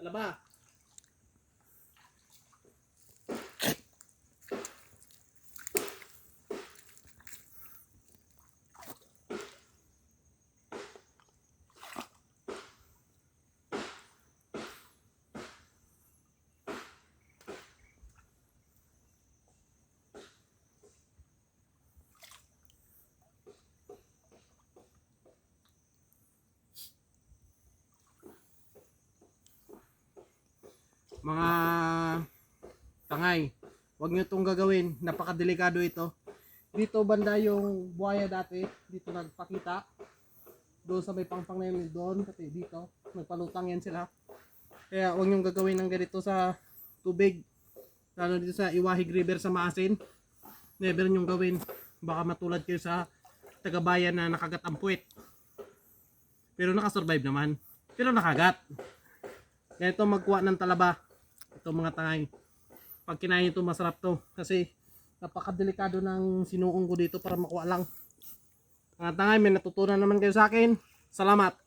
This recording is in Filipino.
talaba. Mga tangay, huwag nyo itong gagawin, napakadelikado ito. Dito banda yung buhaya dati, dito nagpakita. Doon sa may pangpang na yun, doon, pati dito, nagpalutang yan sila. Kaya huwag nyo gagawin ng ganito sa tubig. Lalo dito sa Iwahig River sa Maasin. Never nyo gawin, baka matulad kayo sa tagabayan na nakagat ang puwet. Pero nakasurvive naman, pero nakagat. Ganito magkuha ng talaba. Ito mga tangay. Pag kinain ito masarap to. Kasi napakadelikado ng sinuong ko dito para makuha lang. Mga tangay, may natutunan naman kayo sa akin. Salamat.